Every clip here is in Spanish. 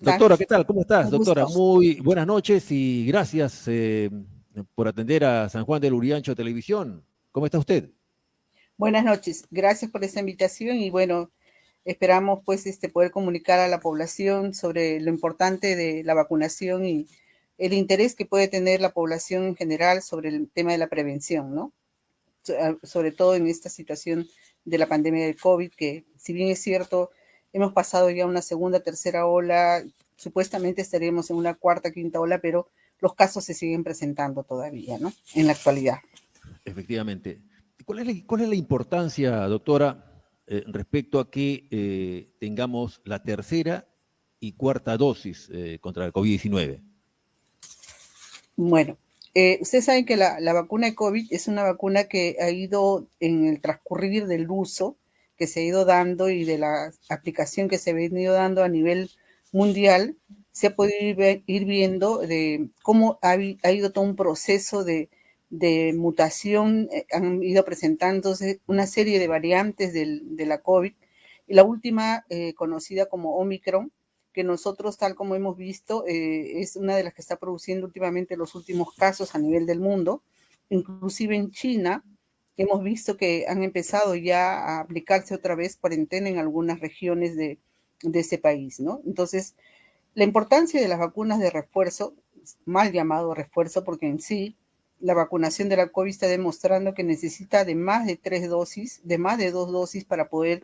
Doctora, ¿qué tal? ¿Cómo estás, Un doctora? gusto. Muy buenas noches y gracias por atender a San Juan del Uriancho Televisión. ¿Cómo está usted? Buenas noches. Gracias por esta invitación y bueno, esperamos pues poder comunicar a la población sobre lo importante de la vacunación y el interés que puede tener la población en general sobre el tema de la prevención, ¿no? Sobre todo en esta situación de la pandemia del COVID, que si bien es cierto, hemos pasado ya una segunda, tercera ola, supuestamente estaríamos en una cuarta, quinta ola, pero los casos se siguen presentando todavía, ¿no? En la actualidad. Efectivamente. ¿Cuál es la importancia, doctora, respecto a que tengamos la tercera y cuarta dosis contra el COVID-19? Bueno, ustedes saben que la vacuna de COVID es una vacuna que ha ido en el transcurrir del uso que se ha ido dando y de la aplicación que se ha venido dando a nivel mundial, se ha podido ir viendo de cómo ha ido todo un proceso de mutación, han ido presentándose una serie de variantes de la COVID, y la última conocida como Omicron, que nosotros, tal como hemos visto, es una de las que está produciendo últimamente los últimos casos a nivel del mundo. Inclusive en China, hemos visto que han empezado ya a aplicarse otra vez cuarentena en algunas regiones de ese país, ¿no? Entonces, la importancia de las vacunas de refuerzo, mal llamado refuerzo, porque en sí la vacunación de la COVID está demostrando que necesita de más de 3 dosis, de más de 2 dosis para poder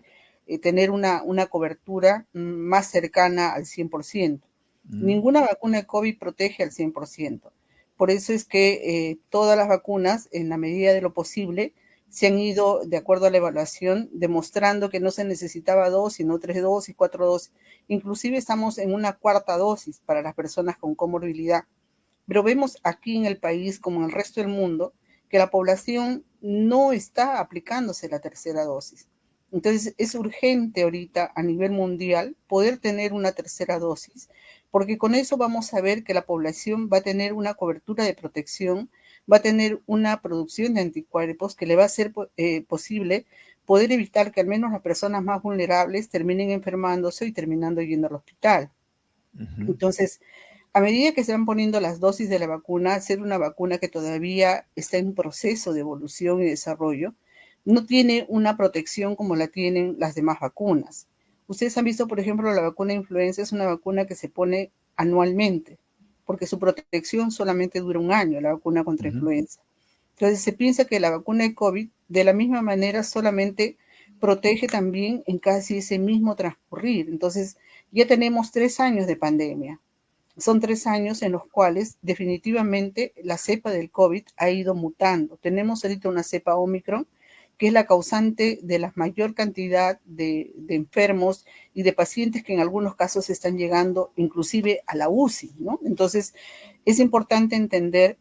tener una cobertura más cercana al 100%. Mm. Ninguna vacuna de COVID protege al 100%. Por eso es que todas las vacunas, en la medida de lo posible, se han ido, de acuerdo a la evaluación, demostrando que no se necesitaba 2, sino 3 dosis, 4 dosis. Inclusive estamos en una cuarta dosis para las personas con comorbilidad. Pero vemos aquí en el país, como en el resto del mundo, que la población no está aplicándose la tercera dosis. Entonces es urgente ahorita a nivel mundial poder tener una tercera dosis, porque con eso vamos a ver que la población va a tener una cobertura de protección, va a tener una producción de anticuerpos que le va a ser posible poder evitar que al menos las personas más vulnerables terminen enfermándose y terminando yendo al hospital. Ujú. Entonces, a medida que se van poniendo las dosis de la vacuna, ser una vacuna que todavía está en proceso de evolución y desarrollo, no tiene una protección como la tienen las demás vacunas. Ustedes han visto, por ejemplo, la vacuna de influenza es una vacuna que se pone anualmente, porque su protección solamente dura un año, la vacuna contra Ujú. influenza. Entonces se piensa que la vacuna de COVID de la misma manera solamente protege también en casi ese mismo transcurrir. Entonces ya tenemos 3 años de pandemia. Son 3 años en los cuales definitivamente la cepa del COVID ha ido mutando. Tenemos ahorita una cepa Omicron, que es la causante de la mayor cantidad de enfermos y de pacientes que en algunos casos están llegando inclusive a la UCI, ¿no? Entonces, es importante entender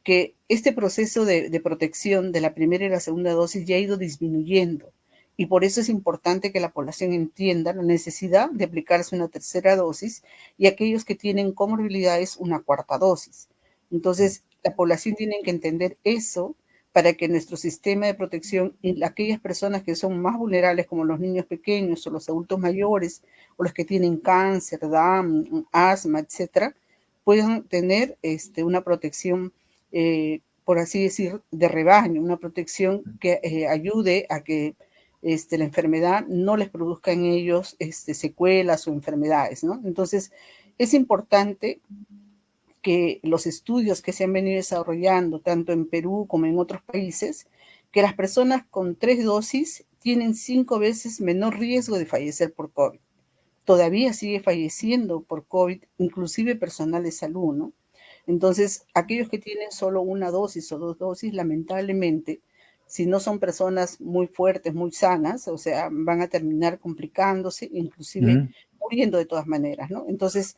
que este proceso de protección de la primera y la segunda dosis ya ha ido disminuyendo. Y por eso es importante que la población entienda la necesidad de aplicarse una tercera dosis y aquellos que tienen comorbilidades una cuarta dosis. Entonces, la población tiene que entender eso para que nuestro sistema de protección y aquellas personas que son más vulnerables, como los niños pequeños o los adultos mayores o los que tienen cáncer, Down, asma, etcétera, puedan tener una protección, por así decir, de rebaño, una protección que ayude a que la enfermedad no les produzca en ellos secuelas o enfermedades, ¿no? Entonces, es importante que los estudios que se han venido desarrollando, tanto en Perú como en otros países, que las personas con 3 dosis tienen 5 veces menor riesgo de fallecer por COVID. Todavía sigue falleciendo por COVID, inclusive personal de salud, ¿no? Entonces, aquellos que tienen solo una dosis o 2 dosis, lamentablemente, si no son personas muy fuertes, muy sanas, o sea, van a terminar complicándose, inclusive Ujú. muriendo de todas maneras, ¿no? Entonces,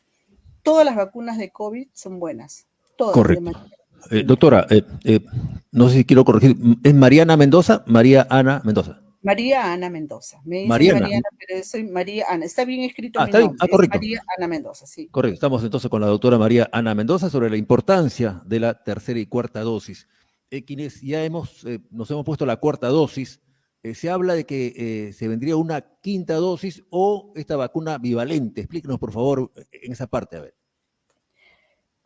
todas las vacunas de COVID son buenas, todas de Correcto. manera distinta. Doctora, no sé si quiero corregir, ¿es Mariana Mendoza? María Ana Mendoza. María Ana Mendoza. Me dicen Mariana. Mariana, pero soy María Ana. Está bien escrito Ah, mi está bien. Ah, nombre. Es correcto. María Ana Mendoza, sí. Correcto. Estamos entonces con la doctora María Ana Mendoza sobre la importancia de la tercera y cuarta dosis. Quienes ya nos hemos puesto la cuarta dosis, se habla de que se vendría una quinta dosis o esta vacuna bivalente. Explíquenos, por favor, en esa parte, a ver.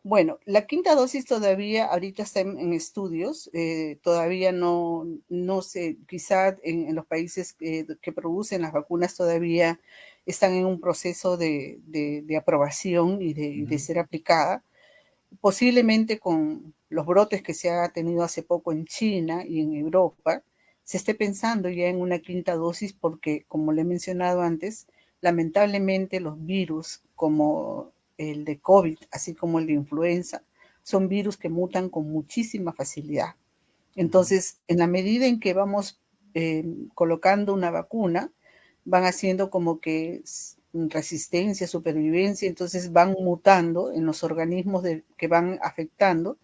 Bueno, la quinta dosis todavía ahorita está en estudios, todavía no sé, quizá en los países que producen las vacunas todavía están en un proceso de aprobación y de ser aplicada. Posiblemente con los brotes que se ha tenido hace poco en China y en Europa, se esté pensando ya en una quinta dosis porque, como le he mencionado antes, lamentablemente los virus como el de COVID, así como el de influenza, son virus que mutan con muchísima facilidad. Entonces, en la medida en que vamos colocando una vacuna, van haciendo como que resistencia, supervivencia, entonces van mutando en los organismos que van afectando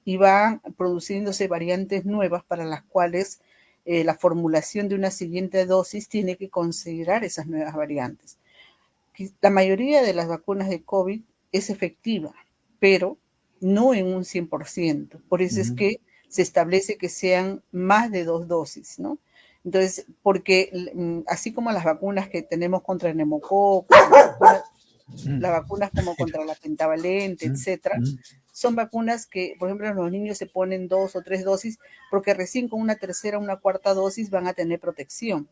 y van produciéndose variantes nuevas para las cuales la formulación de una siguiente dosis tiene que considerar esas nuevas variantes. La mayoría de las vacunas de COVID es efectiva, pero no en un 100%. Por eso es que se establece que sean más de 2 dosis, ¿no? Entonces, porque así como las vacunas que tenemos contra el neumococo, las vacunas como contra la pentavalente, etcétera, son vacunas que, por ejemplo, los niños se ponen 2 o 3 dosis porque recién con una tercera o una cuarta dosis van a tener protección.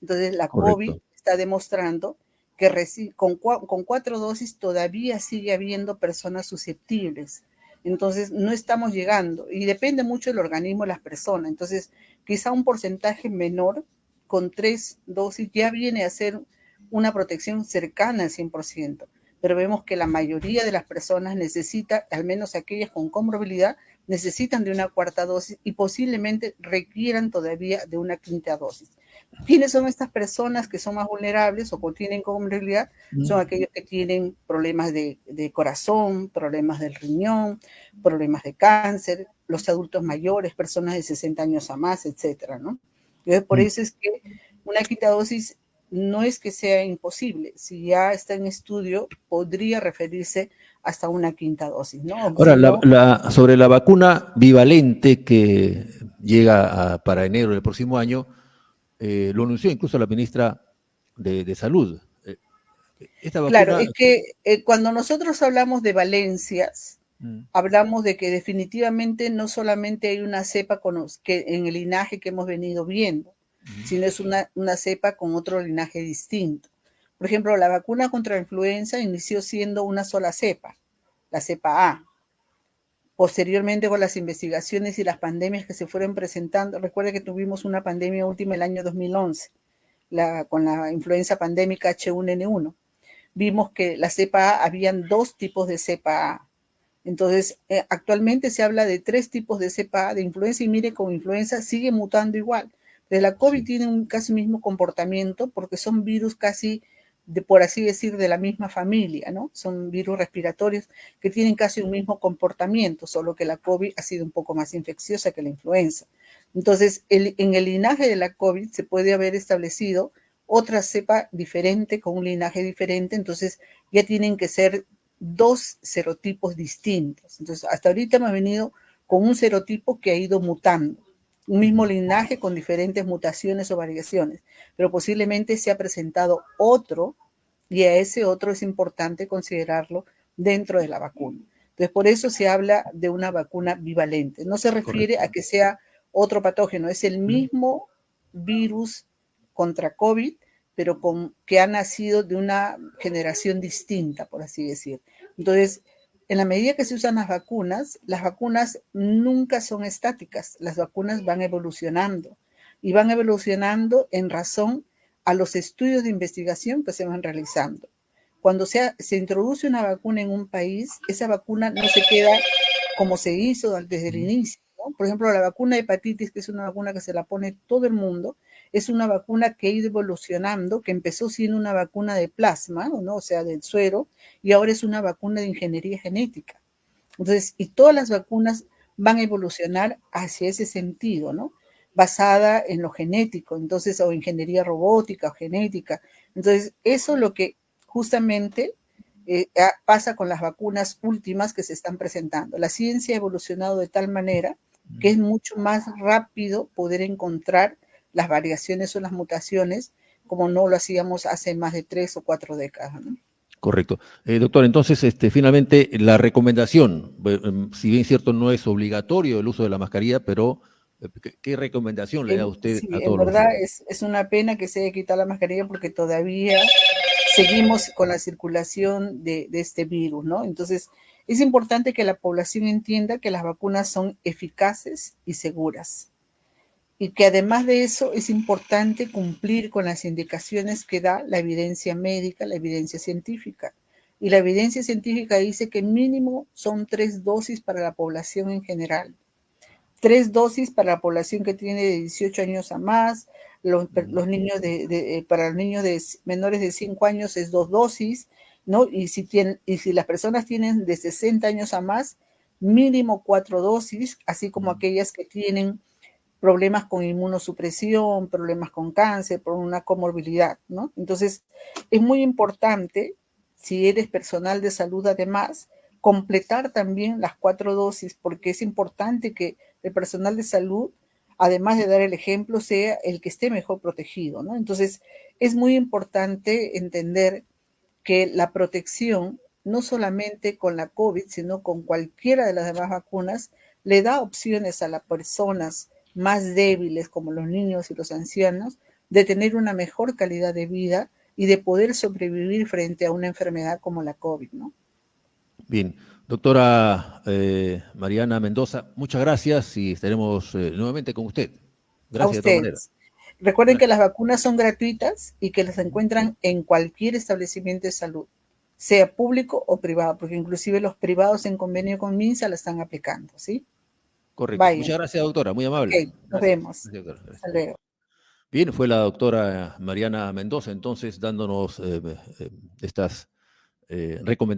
Entonces, la COVID Correcto. está demostrando que con 4 dosis todavía sigue habiendo personas susceptibles. Entonces, no estamos llegando y depende mucho del organismo de las personas. Entonces, quizá un porcentaje menor con 3 dosis ya viene a ser una protección cercana al 100%, pero vemos que la mayoría de las personas necesita, al menos aquellas con comorbilidad, necesitan de una cuarta dosis y posiblemente requieran todavía de una quinta dosis. ¿Quiénes son estas personas que son más vulnerables o que tienen comorbilidad? Son aquellos que tienen problemas de corazón, problemas del riñón, problemas de cáncer, los adultos mayores, personas de 60 años a más, etcétera, ¿no? Entonces, por eso es que una quinta dosis no es que sea imposible. Si ya está en estudio, podría referirse hasta una quinta dosis, ¿no? Ahora, Si no, sobre la vacuna bivalente que llega para enero del próximo año, lo anunció incluso la ministra de Salud. Esta claro, vacuna... es que cuando nosotros hablamos de valencias, hablamos de que definitivamente no solamente hay una cepa que en el linaje que hemos venido viendo, sino es una cepa con otro linaje distinto. Por ejemplo, la vacuna contra la influenza inició siendo una sola cepa, la cepa A. Posteriormente, con las investigaciones y las pandemias que se fueron presentando, recuerda que tuvimos una pandemia última el año 2011, con la influenza pandémica H1N1. Vimos que la cepa A, habían 2 tipos de cepa A. Entonces, actualmente se habla de 3 tipos de cepa A de influenza y mire, con influenza sigue mutando igual. Pero la COVID tiene un casi mismo comportamiento porque son virus casi, por así decir, de la misma familia, ¿no? Son virus respiratorios que tienen casi un mismo comportamiento, solo que la COVID ha sido un poco más infecciosa que la influenza. Entonces, en el linaje de la COVID se puede haber establecido otra cepa diferente, con un linaje diferente, entonces ya tienen que ser 2 serotipos distintos. Entonces, hasta ahorita hemos venido con un serotipo que ha ido mutando, un mismo linaje con diferentes mutaciones o variaciones, pero posiblemente se ha presentado otro y a ese otro es importante considerarlo dentro de la vacuna. Entonces, por eso se habla de una vacuna bivalente. No se refiere Correcto. a que sea otro patógeno, es el mismo virus contra COVID, pero que ha nacido de una generación distinta, por así decir. Entonces, en la medida que se usan las vacunas nunca son estáticas, las vacunas van evolucionando y van evolucionando en razón a los estudios de investigación que se van realizando. Cuando se introduce una vacuna en un país, esa vacuna no se queda como se hizo desde el inicio, ¿no? Por ejemplo, la vacuna de hepatitis, que es una vacuna que se la pone todo el mundo, es una vacuna que ha ido evolucionando, que empezó siendo una vacuna de plasma, ¿no? O sea, del suero, y ahora es una vacuna de ingeniería genética. Entonces, y todas las vacunas van a evolucionar hacia ese sentido, ¿no? Basada en lo genético, entonces, o ingeniería robótica o genética. Entonces, eso es lo que justamente pasa con las vacunas últimas que se están presentando. La ciencia ha evolucionado de tal manera que es mucho más rápido poder encontrar las variaciones o las mutaciones como no lo hacíamos hace más de 3 o 4 décadas, ¿no? Correcto. Doctor, entonces, finalmente, la recomendación, si bien cierto no es obligatorio el uso de la mascarilla, pero ¿qué recomendación le da usted Sí, a en todos los... verdad es una pena que se haya quitado la mascarilla porque todavía seguimos con la circulación de este virus, ¿no? Entonces, es importante que la población entienda que las vacunas son eficaces y seguras y que además de eso es importante cumplir con las indicaciones que da la evidencia médica, la evidencia científica. Y la evidencia científica dice que mínimo son 3 dosis para la población en general. 3 dosis para la población que tiene de 18 años a más, los niños para los niños de menores de 5 años es 2 dosis, ¿no? Y si las personas tienen de 60 años a más, mínimo 4 dosis, así como aquellas que tienen problemas con inmunosupresión, problemas con cáncer, por una comorbilidad, ¿no? Entonces, es muy importante, si eres personal de salud además, completar también las 4 dosis, porque es importante que el personal de salud, además de dar el ejemplo, sea el que esté mejor protegido, ¿no? Entonces, es muy importante entender que la protección, no solamente con la COVID, sino con cualquiera de las demás vacunas, le da opciones a las personas más débiles, como los niños y los ancianos, de tener una mejor calidad de vida y de poder sobrevivir frente a una enfermedad como la COVID, ¿no? Bien, doctora Mariana Mendoza, muchas gracias y estaremos nuevamente con usted. A Gracias de todas maneras. ustedes. Recuerden que Gracias. las vacunas son gratuitas y que las encuentran en cualquier establecimiento de salud, sea público o privado, porque inclusive los privados en convenio con MINSA la están aplicando, ¿sí? Correcto. Vayan. Muchas gracias, doctora. Muy Ok, amable. nos Gracias. vemos. Gracias, doctora. Gracias. Hasta luego. Bien, fue la doctora Mariana Mendoza, entonces, dándonos estas recomendaciones.